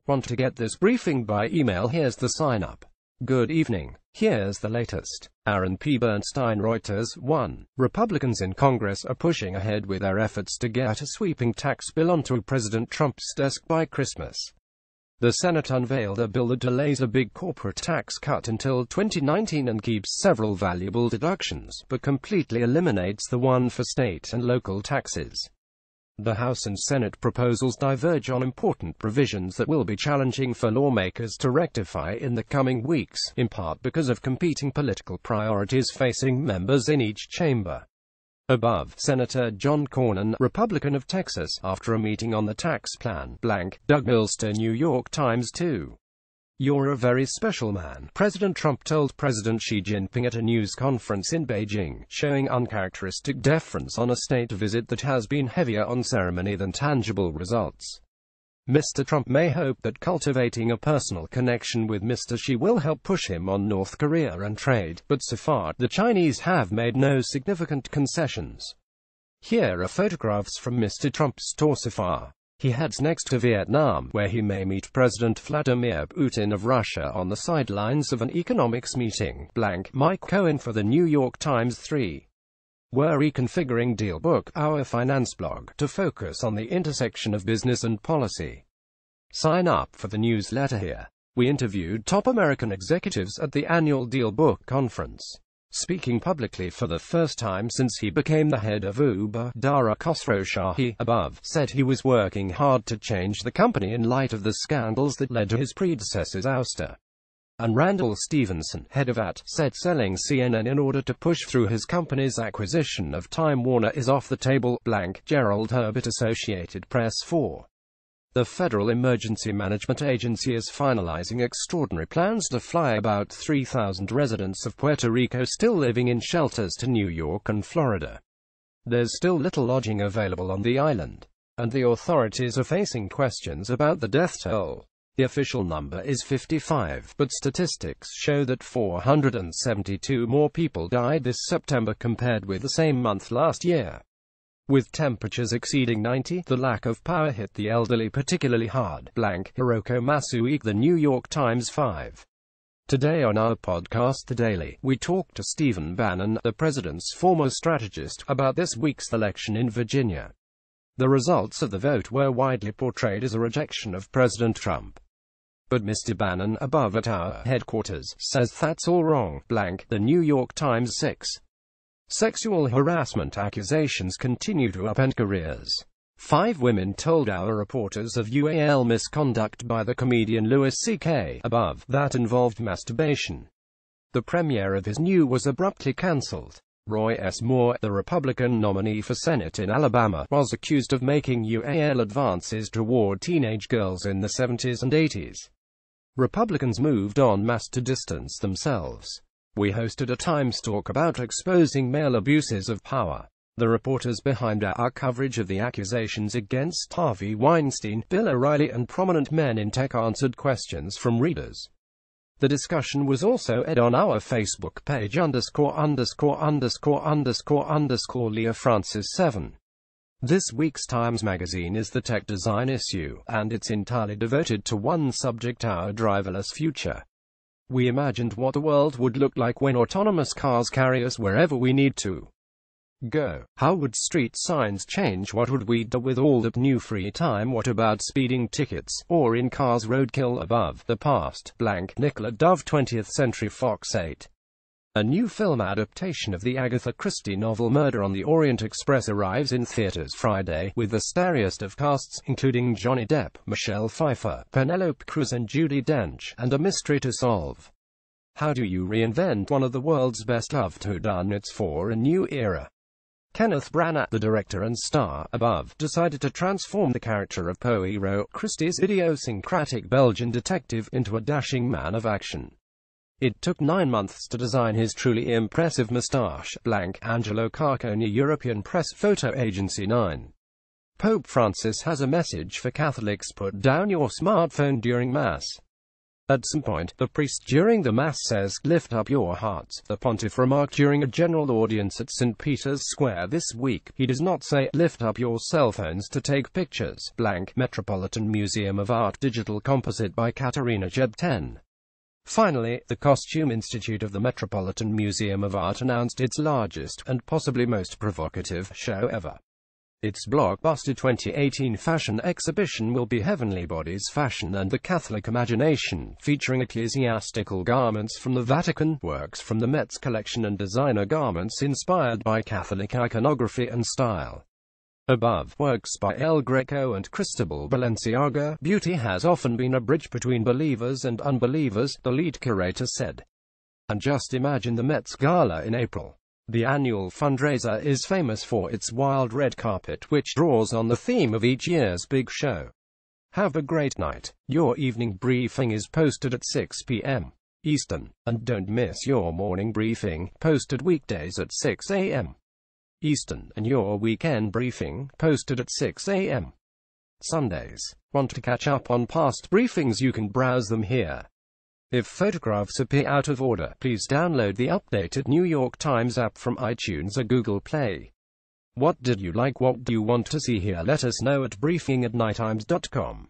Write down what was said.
Want to get this briefing by email? Here's the sign-up. Good evening. Here's the latest. Aaron P. Bernstein, Reuters. 1. Republicans in Congress are pushing ahead with their efforts to get a sweeping tax bill onto President Trump's desk by Christmas. The Senate unveiled a bill that delays a big corporate tax cut until 2019 and keeps several valuable deductions, but completely eliminates the one for state and local taxes. The House and Senate proposals diverge on important provisions that will be challenging for lawmakers to rectify in the coming weeks, in part because of competing political priorities facing members in each chamber. Above, Senator John Cornyn, Republican of Texas, after a meeting on the tax plan, Doug Milster, New York Times 2. "You're a very special man," President Trump told President Xi Jinping at a news conference in Beijing, showing uncharacteristic deference on a state visit that has been heavier on ceremony than tangible results. Mr. Trump may hope that cultivating a personal connection with Mr. Xi will help push him on North Korea and trade, but so far, the Chinese have made no significant concessions. Here are photographs from Mr. Trump's tour so far. He heads next to Vietnam, where he may meet President Vladimir Putin of Russia on the sidelines of an economics meeting. Mike Cohen for the New York Times. 3. We're reconfiguring DealBook, our finance blog, to focus on the intersection of business and policy. Sign up for the newsletter here. We interviewed top American executives at the annual DealBook conference. Speaking publicly for the first time since he became the head of Uber, Dara Khosrowshahi, above, said he was working hard to change the company in light of the scandals that led to his predecessor's ouster. And Randall Stevenson, head of AT, said selling CNN in order to push through his company's acquisition of Time Warner is off the table. Gerald Herbert, Associated Press. 4. The Federal Emergency Management Agency is finalizing extraordinary plans to fly about 3,000 residents of Puerto Rico still living in shelters to New York and Florida. There's still little lodging available on the island, and the authorities are facing questions about the death toll. The official number is 55, but statistics show that 472 more people died this September compared with the same month last year. With temperatures exceeding 90, the lack of power hit the elderly particularly hard. Hiroko Masui, The New York Times. 5. Today on our podcast The Daily, we talked to Stephen Bannon, the president's former strategist, about this week's election in Virginia. The results of the vote were widely portrayed as a rejection of President Trump. But Mr. Bannon, above at our headquarters, says that's all wrong. The New York Times. 6. Sexual harassment accusations continue to upend careers. 5 women told our reporters of UAL misconduct by the comedian Louis C.K. above that involved masturbation. The premiere of his new was abruptly cancelled. Roy S. Moore, the Republican nominee for Senate in Alabama, was accused of making UAL advances toward teenage girls in the 70s and 80s. Republicans moved en masse to distance themselves. We hosted a Times talk about exposing male abuses of power. The reporters behind our coverage of the accusations against Harvey Weinstein, Bill O'Reilly and prominent men in tech answered questions from readers. The discussion was also aired on our Facebook page ______Leah Francis 7. This week's Times Magazine is the tech design issue, and it's entirely devoted to one subject: our driverless future. We imagined what the world would look like when autonomous cars carry us wherever we need to go. How would street signs change? What would we do with all that new free time? What about speeding tickets, or in-cars roadkill? Above, the past. Nicola Dove, 20th Century Fox. 8. A new film adaptation of the Agatha Christie novel Murder on the Orient Express arrives in theaters Friday, with the starriest of casts, including Johnny Depp, Michelle Pfeiffer, Penelope Cruz and Judi Dench, and a mystery to solve. How do you reinvent one of the world's best-loved whodunits for a new era? Kenneth Branagh, the director and star, above, decided to transform the character of Poirot, Christie's idiosyncratic Belgian detective, into a dashing man of action. It took 9 months to design his truly impressive moustache. Angelo Carconi, European Press Photo Agency. 9. Pope Francis has a message for Catholics: put down your smartphone during Mass. At some point, the priest during the Mass says, "Lift up your hearts." The pontiff remarked during a general audience at St. Peter's Square this week. He does not say, "Lift up your cell phones to take pictures." Blank. Metropolitan Museum of Art digital composite by Katarina Jeb 10. Finally, the Costume Institute of the Metropolitan Museum of Art announced its largest, and possibly most provocative, show ever. Its blockbuster 2018 fashion exhibition will be Heavenly Bodies Fashion and the Catholic Imagination, featuring ecclesiastical garments from the Vatican, works from the Met's collection and designer garments inspired by Catholic iconography and style. Above, works by El Greco and Cristobal Balenciaga. Beauty has often been a bridge between believers and unbelievers, the lead curator said. And just imagine the Met's Gala in April. The annual fundraiser is famous for its wild red carpet, which draws on the theme of each year's big show. Have a great night. Your evening briefing is posted at 6 p.m. Eastern, and don't miss your morning briefing, posted weekdays at 6 a.m. Eastern, and your weekend briefing, posted at 6 a.m. Sundays. Want to catch up on past briefings? You can browse them here. If photographs appear out of order, please download the updated New York Times app from iTunes or Google Play. What did you like? What do you want to see here? Let us know at briefing@nytimes.com.